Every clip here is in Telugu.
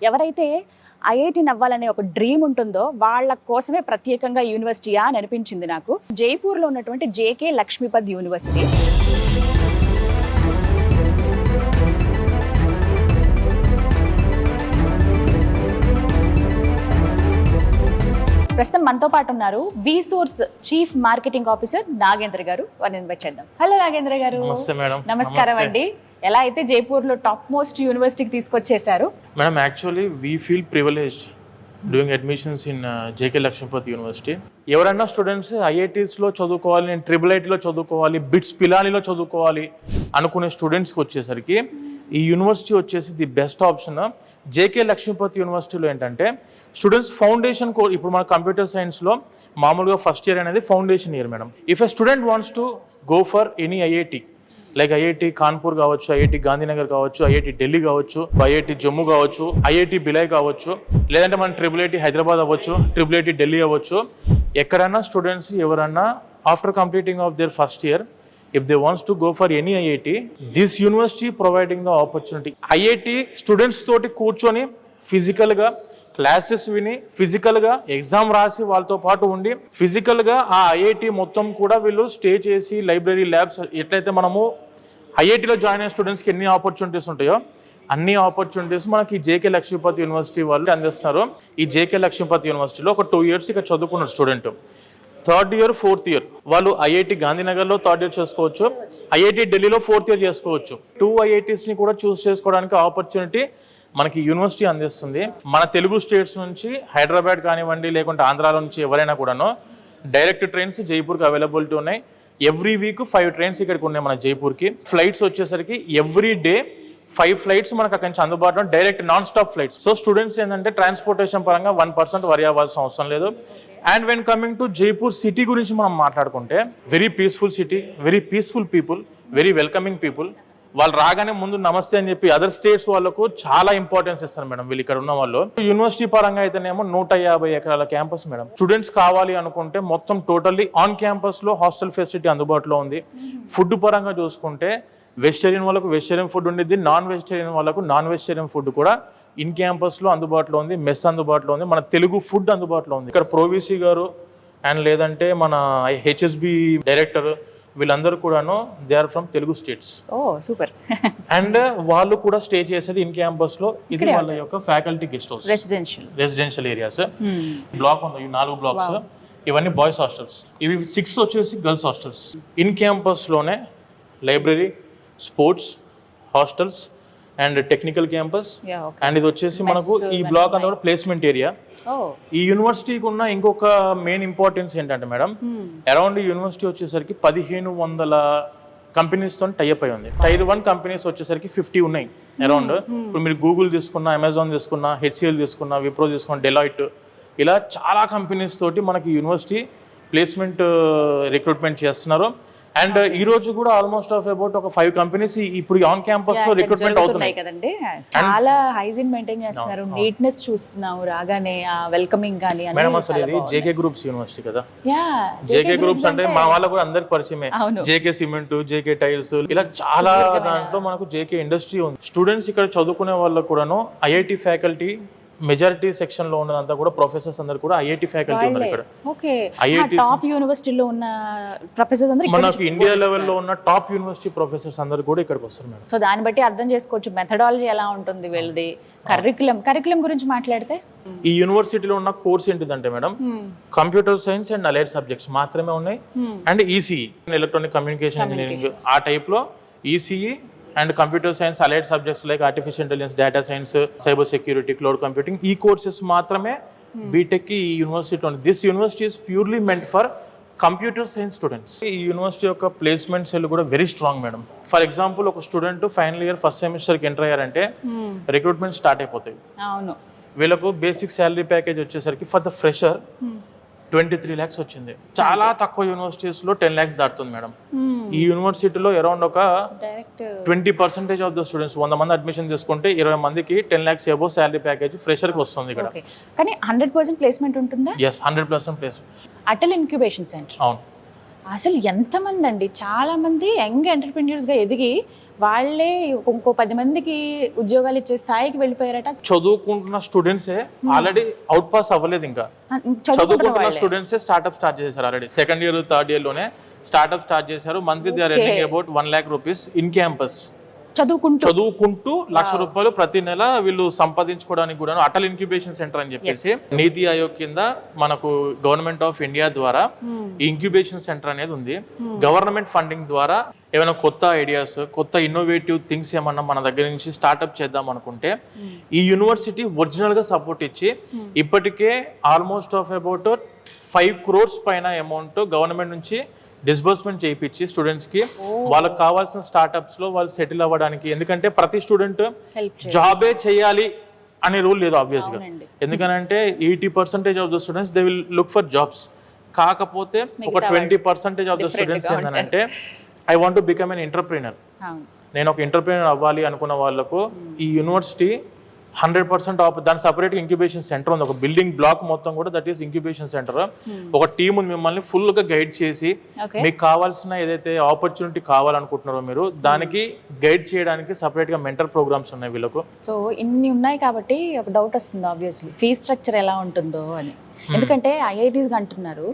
ఎవరైతే ఐఐటి అవ్వాలనే ఒక డ్రీమ్ ఉంటుందో వాళ్ళ కోసమే ప్రత్యేకంగా యూనివర్సిటీయా అని అనిపించింది నాకు. జైపూర్లో ఉన్నటువంటి జేకే లక్ష్మీపద్ యూనివర్సిటీ. ప్రస్తుతం మనతో పాటు ఉన్నారు V-Source chief marketing officer Nagendra గారు. వారిని ఇన్వైట్ చేద్దాం. హలో నాగేంద్ర గారు. నమస్కారం అండి. ఎలా అయితే జైపూర్ లో టాప్ మోస్ట్ యూనివర్సిటీకి తీసుకొచ్చేసారు madam. Actually we feel privileged doing admissions in JK Lakshmipati university. ఎవరైనా స్టూడెంట్స్ ఐఐటీస్లో చదువుకోవాలి, నేను IIITలో చదువుకోవాలి, బిట్స్ పిలానీలో చదువుకోవాలి అనుకునే స్టూడెంట్స్కి వచ్చేసరికి ఈ యూనివర్సిటీ వచ్చేసి the best option. JK Lakshmipati యూనివర్సిటీలో ఏంటంటే స్టూడెంట్స్ ఫౌండేషన్ కోర్స్, ఇప్పుడు మన కంప్యూటర్ సైన్స్లో మామూలుగా ఫస్ట్ ఇయర్ అనేది foundation year madam. If a student wants to go for any IIT, like IIT Kanpur కావచ్చు, ఐఐటి గాంధీనగర్ కావచ్చు, ఐఐటి ఢిల్లీ కావచ్చు, ఐఐటి జమ్మూ కావచ్చు, ఐఐటి బిలై కావచ్చు, లేదంటే మన IIIT హైదరాబాద్ అవ్వచ్చు, IIIT ఢిల్లీ అవ్వచ్చు. ఎక్కడన్నా స్టూడెంట్స్ ఎవరన్నా after completing of their first year, if they wants to go for any IIT, this university providing the opportunity. IIT students తోటి కూర్చొని ఫిజికల్గా క్లాసెస్ విని, ఫిజికల్గా ఎగ్జామ్ రాసి వాళ్ళతో పాటు ఉండి, ఫిజికల్గా ఆ ఐఐటి మొత్తం కూడా వీళ్ళు స్టే చేసి లైబ్రరీ ల్యాబ్స్ ఎట్లయితే మనము ఐఐటిలో జాయిన్ అయిన స్టూడెంట్స్కి ఎన్ని ఆపర్చునిటీస్ ఉంటాయో అన్ని ఆపర్చునిటీస్ మనకి జేకే లక్ష్మీపతి యూనివర్సిటీ వాళ్ళు అందిస్తున్నారు. ఈ జేకే లక్ష్మీపతి యూనివర్సిటీలో ఒక 2 years ఇక్కడ చదువుకున్న student 3rd year 4th year వాళ్ళు ఐఐటి గాంధీనగర్లో 3rd year చేసుకోవచ్చు, ఐఐటి ఢిల్లీలో 4th year చేసుకోవచ్చు. 2 IITsని కూడా చూస్ చేసుకోవడానికి ఆపర్చునిటీ మనకి యూనివర్సిటీ అందిస్తుంది. మన తెలుగు స్టేట్స్ నుంచి హైదరాబాద్ కానివ్వండి, లేకుంటే ఆంధ్రాలో నుంచి ఎవరైనా కూడాను డైరెక్ట్ ట్రైన్స్ జైపూర్కి అవైలబిలిటీ ఉన్నాయి. ఎవ్రీ వీక్ 5 trains ఇక్కడికి ఉన్నాయి మన జైపూర్కి. ఫ్లైట్స్ వచ్చేసరికి ఎవ్రీ డే 5 flights మనకు అక్కడి నుంచి అందుబాటులో, direct non stop flights. So students ఏంటంటే ట్రాన్స్పోర్టేషన్ పరంగా 1% వరి అవ్వాల్సిన అవసరం లేదు. And when coming to Jaipur city గురించి మనం మాట్లాడుకుంటే, very peaceful city, very peaceful people, very welcoming people. వాళ్ళు రాగానే ముందు నమస్తే అని చెప్పి అదర్ స్టేట్స్ వాళ్ళకు చాలా ఇంపార్టెన్స్ ఇస్తారు మేడం వీళ్ళు ఇక్కడ ఉన్న వాళ్ళు. యూనివర్సిటీ పరంగా అయితేనేమో 150 acres క్యాంపస్ మేడం. స్టూడెంట్స్ కావాలి అనుకుంటే మొత్తం టోటల్లీ ఆన్ క్యాంపస్ లో హాస్టల్ ఫెసిలిటీ అందుబాటులో ఉంది. ఫుడ్ పరంగా చూసుకుంటే వెజిటేరియన్ వాళ్ళకు వెజిటేరియన్ ఫుడ్ ఉండిద్ది, నాన్ వెజిటేరియన్ వాళ్ళకు నాన్ వెజిటేరియన్ ఫుడ్ కూడా ఇన్ క్యాంపస్లో అందుబాటులో ఉంది, మెస్ అందుబాటులో ఉంది, మన తెలుగు ఫుడ్ అందుబాటులో ఉంది. ఇక్కడ ప్రోవీసీ గారు అండ్ లేదంటే మన HSB డైరెక్టర్ వీళ్ళందరూ కూడాను they are from Telugu states. Oh super. And వాళ్ళు కూడా స్టే చేసేది ఇన్ క్యాంపస్లో. ఇది వాళ్ళ యొక్క faculty guest house, residential areas. Block ఉంది, 4 blocks. ఇవన్నీ బాయ్స్ హాస్టల్స్, ఇవి 6 వచ్చేసి గర్ల్స్ హాస్టల్స్. ఇన్ క్యాంపస్లోనే library, sports, hostels and technical campus. And ఇది వచ్చేసి మనకు ఈ బ్లాక్ అంతా కూడా ప్లేస్మెంట్ ఏరియా. ఈ యూనివర్సిటీకి ఉన్న ఇంకొక మెయిన్ ఇంపార్టెన్స్ ఏంటంటే మేడం, అరౌండ్ ఈ యూనివర్సిటీ వచ్చేసరికి 1500 కంపెనీస్ తో టైఅప్ అయి ఉంది. Tier 1 కంపెనీస్ వచ్చేసరికి 50 ఉన్నాయి అరౌండ్. ఇప్పుడు మీరు గూగుల్ తీసుకున్నా, అమెజాన్ తీసుకున్నా, HCL తీసుకున్నా, విప్రో తీసుకున్నా, డెలాయిట్, ఇలా చాలా కంపెనీస్ తోటి మనకి యూనివర్సిటీ ప్లేస్మెంట్ రిక్రూట్మెంట్ చేస్తున్నారు. అండ్ ఈ రోజు కూడా ఆల్మోస్ట్ ఆఫ్ అబౌట్ ఒక 5 కంపెనీస్ ఇప్పుడు ఆన్ క్యాంపస్ లో రిక్రూట్మెంట్ అవుతున్నాయి కదండి. చాలా హైజీన్ మెయింటైన్ చేస్తున్నారు, నీట్నెస్ చూస్తున్నాము రాగానే, వెల్కమింగ్ గానీ. మేడం అసలు ఇది జేకే గ్రూప్స్ యూనివర్సిటీ కదా. జేకే గ్రూప్స్ అంటే మా వాళ్ళకు కూడా అందరికి పరిచయమే. జేకే సిమెంట్, జేకే టైల్స్, ఇలా చాలా దాంట్లో మనకు జేకే ఇండస్ట్రీ ఉంది. స్టూడెంట్స్ ఇక్కడ చదువుకునే వాళ్ళకు కూడాను ఐఐటి ఫ్యాకల్టీ మెజారిటీ సెక్షన్ లో ఉన్నదంతా కూడా ప్రొఫెసర్స్ అందరు కూడా ఐఐటి ఫ్యాకల్టీ ఉన్నారు ఇక్కడ. ఐఐటి టాప్ యూనివర్సిటీలో ఉన్న ప్రొఫెసర్స్ అందరూ, మనకు ఇండియా లెవెల్లో ఉన్న టాప్ యూనివర్సిటీ ప్రొఫెసర్స్ అందరు కూడా ఇక్కడికి వస్తారు మేడం. సో దాన్ని బట్టి అర్థం చేసుకోవచ్చు మెథడాలజీ ఎలా ఉంటుంది వీళ్ళది. కరికులం గురించి మాట్లాడితే, ఈ యూనివర్సిటీలో ఉన్న కోర్స్ ఏంటిదంటే మేడం, computer science and allied subjects మాత్రమే ఉన్నాయి. And ECE, electronic communication engineering, ఆ టైప్ లో ECE and computer science allied subjects like artificial intelligence, data science, cyber security, cloud computing, ఈ కోర్సెస్ మాత్రమే బీటెక్ ఈ యూనివర్సిటీలో ఉంది. This university is purely meant for computer science students. ఈ యూనివర్సిటీ యొక్క ప్లేస్మెంట్ సెల్ కూడా very strong madam. For example ఒక స్టూడెంట్ ఫైనల్ ఇయర్ ఫస్ట్ సెమిస్టర్కి ఎంటర్ అయ్యారంటే రిక్రూట్మెంట్ స్టార్ట్ అయిపోతాయి. వీళ్ళకు బేసిక్ శాలరీ ప్యాకేజ్ వచ్చేసరికి ఫర్ ద ఫ్రెషర్ 23 lakhs వచ్చింది. చాలా తక్కువ యూనివర్సిటీస్ లో 10 lakhs దాటుతుంది మేడం. ఈ యూనివర్సిటీలో అరౌండ్ ఒక 20% ఆఫ్ ద స్టూడెంట్స్, 100 మంది అడ్మిషన్ తీసుకుంటే 20 మందికి 10 lakhs above salary package fresher కి వస్తుంది ఇక్కడ. కానీ 100% ప్లేస్మెంట్ ఉంటుందా? yes, 100% placement. Atal incubation centre. అవును. అసలు ఎంతమంది అండి, చాలా మంది యంగ్ ఎంటర్‌ప్రెన్యూర్స్ గా ఎదిగి వాళ్ళే ఇంకో 10 మందికి ఉద్యోగాలు ఇచ్చే స్థాయికి వెళ్ళిపోయారట. చదువుకుంటున్న స్టూడెంట్సే ఆల్రెడీ అవుట్ పాస్ అవ్వలేదు, ఇంకా చదువుకుంటున్న స్టూడెంట్సే స్టార్ట్అప్ స్టార్ట్ చేశారు. Already second year third year లోనే స్టార్ట్అప్ స్టార్ట్ చేశారు. Monthly they are earning about 1 lakh rupees in campus. చదువుకుంటూ ₹1,00,000 ప్రతి నెల వీళ్ళు సంపాదించుకోవడానికి కూడా అటల్ ఇంక్యుబేషన్ సెంటర్ అని చెప్పేసి నీతి ఆయోగ్ కింద మనకు గవర్నమెంట్ ఆఫ్ ఇండియా ద్వారా ఇంక్యుబేషన్ సెంటర్ అనేది ఉంది. గవర్నమెంట్ ఫండింగ్ ద్వారా ఏమైనా కొత్త ఐడియాస్, కొత్త ఇన్నోవేటివ్ థింగ్స్ ఏమన్నా మన దగ్గర నుంచి స్టార్ట్అప్ చేద్దాం అనుకుంటే ఈ యూనివర్సిటీ ఒరిజినల్ గా సపోర్ట్ ఇచ్చి ఇప్పటికే ఆల్మోస్ట్ ఆఫ్ అబౌట్ 5 crores పైన అమౌంట్ గవర్నమెంట్ నుంచి డిస్బర్స్మెంట్ చేయించి స్టూడెంట్స్ కి వాళ్ళకి కావాల్సిన స్టార్ట్అప్స్ లో వాళ్ళు సెటిల్ అవ్వడానికి. ఎందుకంటే ప్రతి స్టూడెంట్ జాబే చేయాలి అనే రూల్ లేదు ఆబ్వియస్ గా. ఎందుకంటే 80% of the students they will look for jobs. కాకపోతే ఒక 20% ఆఫ్ ద స్టూడెంట్స్ ఏంటంటే I want to become an entrepreneur, నేను ఒక ఎంటర్ప్రీనర్ అవ్వాలి అనుకున్న వాళ్ళకు ఈ యూనివర్సిటీ 100% ఆఫ్ దాని సపరేట్ ఇంక్యుబేషన్ సెంటర్ ఉంది. ఒక బిల్డింగ్ బ్లాక్ మొత్తం కూడా దట్ ఈస్ ఇంక్యుబేషన్ సెంటర్. ఒక టీమ్ మిమ్మల్ని ఫుల్ గా గైడ్ చేసి మీకు కావాల్సిన ఏదైతే ఆపర్చునిటీ కావాలనుకుంటున్నారో మీరు దానికి గైడ్ చేయడానికి సపరేట్ గా మెంటర్ ప్రోగ్రామ్స్ ఉన్నాయి వీళ్ళకు. సో ఇన్ని ఉన్నాయి కాబట్టి ఒక డౌట్ వస్తుంది ఆబ్వియస్లీ, ఫీ స్ట్రక్చర్ ఎలా ఉంటుందో అని. ఎందుకంటే ఐఐటీస్ అంటున్నారు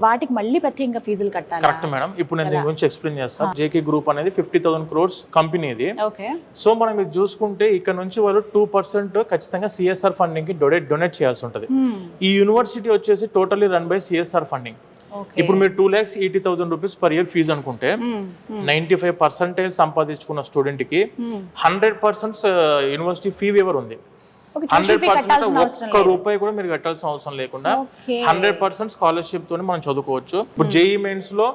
వాటికి మళ్ళీ ప్రత్యేకంగా ఫీజులు కట్టాలి. కరెక్ట్ మేడం, ఇప్పుడు నేను దీని గురించి ఎక్స్ప్లెయిన్ చేస్తాను. జేకే గ్రూప్ అనేది 50,000 crores కంపెనీ ఇది. సో మనం ఇది చూసుకుంటే ఇక్కడ నుంచి వాళ్ళు 2% ఖచ్చితంగా సిఎస్ఆర్ ఫండింగ్ కి డొనేట్ చేయాల్సి ఉంటుంది. ఈ యూనివర్సిటీ వచ్చేసి totally run by CSR funding. ఇప్పుడు మీరు 2,80,000 rupees పర్ ఇయర్ ఫీజు అనుకుంటే 95% సంపాదించుకున్న స్టూడెంట్ కి 100% యూనివర్సిటీ ఫీ వేవర్ ఉంది. 100% ఒక్క రూపాయి కూడా మీరు కట్టాల్సిన అవసరం లేకుండా 100% స్కాలర్షిప్ తోనే మనం చదువుకోవచ్చు. ఇప్పుడు జేఈ మెయిన్స్ లో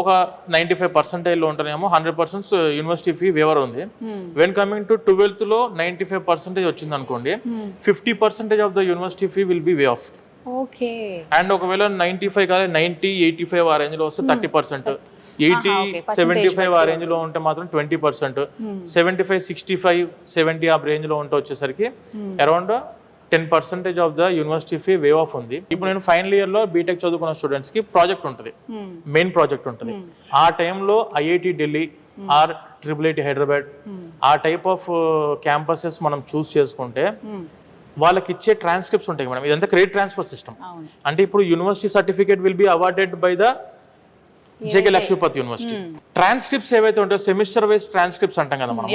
ఒక 95% లో ఉంటేనేమో 100% యూనివర్సిటీ ఫీ వేవర్ ఉంది. వెన్ కమింగ్ టు 12th లో 95% వచ్చింది అనుకోండి, 50% of the university fee will be way of. And ఒకవేళ 95 కాదు 90, 85 ఆ రేంజ్ లో వస్తే 30%, 80, 75 ఆ రేంజ్ లో ఉంటే మాత్రం 20%, 75, 65, 70 ఆ రేంజ్ లో ఉంటే వచ్చేసరికి around 10% of the university fee waive off ఉంది. ఇప్పుడు నేను ఫైనల్ ఇయర్ లో బీటెక్ చదువుకున్న స్టూడెంట్స్ కి ప్రాజెక్ట్ ఉంటుంది, మెయిన్ ప్రాజెక్ట్ ఉంటుంది. ఆ టైంలో IIT Delhi or IIIT Hyderabad ఆ టైప్ ఆఫ్ క్యాంపసెస్ మనం చూస్ చేసుకుంటే వాళ్ళకి ఇచ్చే ట్రాన్స్క్రిప్ట్స్ ఉంటాయి మేడం. ఇదంతా క్రెడిట్ ట్రాన్స్ఫర్ సిస్టమ్. అంటే ఇప్పుడు university certificate will be awarded by the JK Lakshmipati university. Transcripts ఏవైతే ఉంటాయో సెమిస్టర్ వైజ్ ట్రాన్స్క్రిప్ట్స్ అంటాం కదా మనం.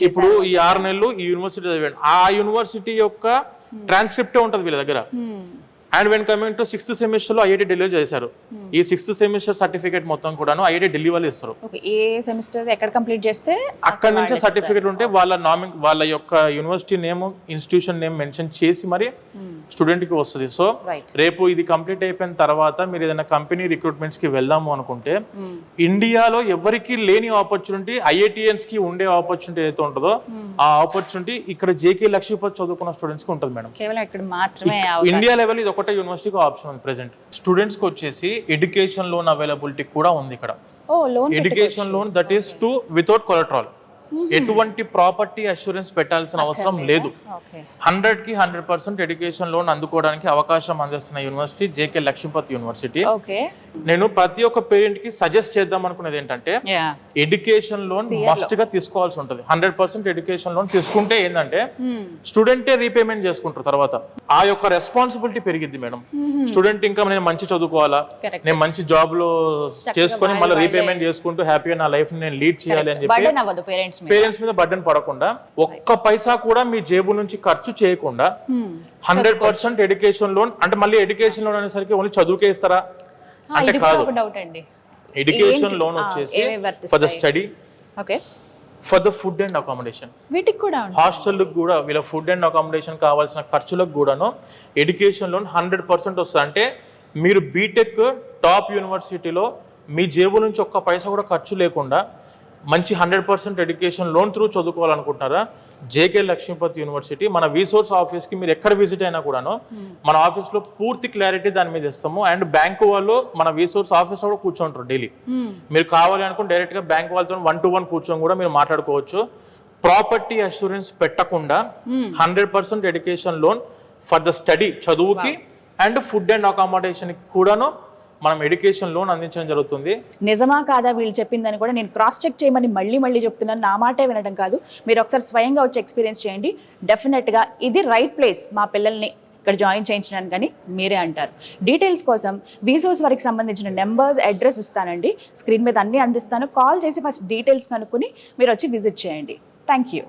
ఇప్పుడు ఈ 6 నెలలు ఈ యూనివర్సిటీ చదివాడు, ఆ యూనివర్సిటీ యొక్క ట్రాన్స్క్రిప్టే ఉంటుంది వీళ్ళ దగ్గర. And when coming to 6th semester లో ఐఐటి ఢిల్లీ చేశారు. ఈ 6th semester సర్టిఫికేట్ మొత్తం కూడాను ఐఐటి ఢిల్లీ వాళ్ళు ఇస్తారు. ఏ సెమిస్టర్ ఎక్కడ కంప్లీట్ చేస్తే అక్కడ నుంచి సర్టిఫికేట్ ఉంటే వాళ్ళ యొక్క university name, institution name mention చేసి మరి స్టూడెంట్ కి వస్తుంది. సో రేపు ఇది కంప్లీట్ అయిపోయిన తర్వాత మీరు ఏదైనా కంపెనీ రిక్రూట్మెంట్స్ కి వెళ్దాము అనుకుంటే ఇండియాలో ఎవరికి లేని ఆపర్చునిటీ ఐఐటిఎన్స్ కి ఉండే ఆపర్చునిటీ ఏదైతే ఉంటుందో ఆ ఆపర్చునిటీ ఇక్కడ జేకే లక్ష్మీపతి చదువుకున్న స్టూడెంట్స్ కి ఉంటుంది మేడం. ఇండియా లెవెల్ ఇది ఒకటే యూనివర్సిటీకి ఆప్షన్ ఉంది ప్రెసెంట్. స్టూడెంట్స్ కి వచ్చేసి ఎడ్యుకేషన్ లోన్ అవైలబిలిటీ కూడా ఉంది ఇక్కడ. Education loan that is to without collateral, ఎటువంటి ప్రాపర్టీ అష్యూరెన్స్ పెట్టాల్సిన అవసరం లేదు. 100కి 100% ఎడ్యుకేషన్ లోన్ అందుకోవడానికి అవకాశం అందిస్తున్న యూనివర్సిటీ జేకే లక్ష్మీపతి యూనివర్సిటీ. నేను ప్రతి ఒక్క పేరెంట్ కి సజెస్ట్ చేద్దాం అనుకునేది ఏంటంటే ఎడ్యుకేషన్ లోన్ మస్ట్ గా తీసుకోవాల్సి ఉంటుంది. 100% ఎడ్యుకేషన్ లోన్ తీసుకుంటే ఏంటంటే స్టూడెంటే రీపేమెంట్ చేసుకుంటారు. తర్వాత ఆ యొక్క రెస్పాన్సిబిలిటీ పెరిగిద్ది మేడం. స్టూడెంట్ ఇంకా నేను మంచి చదువుకోవాలా, నేను మంచి జాబ్ లో చేసుకొని మళ్ళీ రీపేమెంట్ చేసుకుంటూ హ్యాపీగా నా లైఫ్ నేను లీడ్ చేయాలి అని చెప్పి పేరెంట్స్ మీద బర్డెన్ పడకుండా, ఒక్క పైసా కూడా మీ జేబు నుంచి ఖర్చు చేయకుండా 100% ఎడ్యుకేషన్ లోన్. అంటే మళ్ళీ ఎడ్యుకేషన్ లోన్ అనేసరికి ఓన్లీ చదువుకే ఇస్తారా అంటే కాదు. ఎడ్యుకేషన్ లోన్ వచ్చేసి for the study, for the food and accommodation, వీటికి కూడా హాస్టల్ కూడా వీళ్ళ ఫుడ్ అండ్ అకామిడేషన్ కావాల్సిన ఖర్చులకు కూడాను ఎడ్యుకేషన్ లోన్ 100% వస్తుంది. అంటే మీరు బీటెక్ టాప్ యూనివర్సిటీలో మీ జేబు నుంచి ఒక్క పైసా కూడా ఖర్చు లేకుండా మంచి 100% ఎడ్యుకేషన్ లోన్ త్రూ చదువుకోవాలనుకుంటున్నారా, జేకే లక్ష్మీపతి యూనివర్సిటీ మన విసోర్స్ ఆఫీస్కి మీరు ఎక్కడ విజిట్ అయినా కూడాను మన ఆఫీస్లో పూర్తి క్లారిటీ దాని మీద ఇస్తాము. అండ్ బ్యాంకు వాళ్ళు మన విసోర్స్ ఆఫీస్లో కూడా కూర్చోంటారు డైలీ. మీరు కావాలి అనుకుంటే డైరెక్ట్గా బ్యాంక్ వాళ్ళతో 1-to-1 కూర్చొని కూడా మీరు మాట్లాడుకోవచ్చు. ప్రాపర్టీ అష్యూరెన్స్ పెట్టకుండా 100% education loan for the study, చదువుకి అండ్ ఫుడ్ అండ్ అకామిడేషన్ కూడాను మనం ఎడ్యుకేషన్ లోన్ అందించడం జరుగుతుంది. నిజమా కాదా వీళ్ళు చెప్పిందని కూడా నేను క్రాస్ చెక్ చేయమని మళ్ళీ చెప్తున్నాను. నా మాటే వినడం కాదు, మీరు ఒకసారి స్వయంగా వచ్చి ఎక్స్పీరియన్స్ చేయండి. డెఫినెట్గా ఇది రైట్ ప్లేస్ మా పిల్లల్ని ఇక్కడ జాయిన్ చేయించడానికి అని మీరే అంటారు. డీటెయిల్స్ కోసం వీసోర్స్ వరకు సంబంధించిన నెంబర్స్, అడ్రస్ ఇస్తానండి. స్క్రీన్ మీద అన్నీ అందిస్తాను. కాల్ చేసి ఫస్ట్ డీటెయిల్స్ కనుక్కొని మీరు వచ్చి విజిట్ చేయండి. Thank you.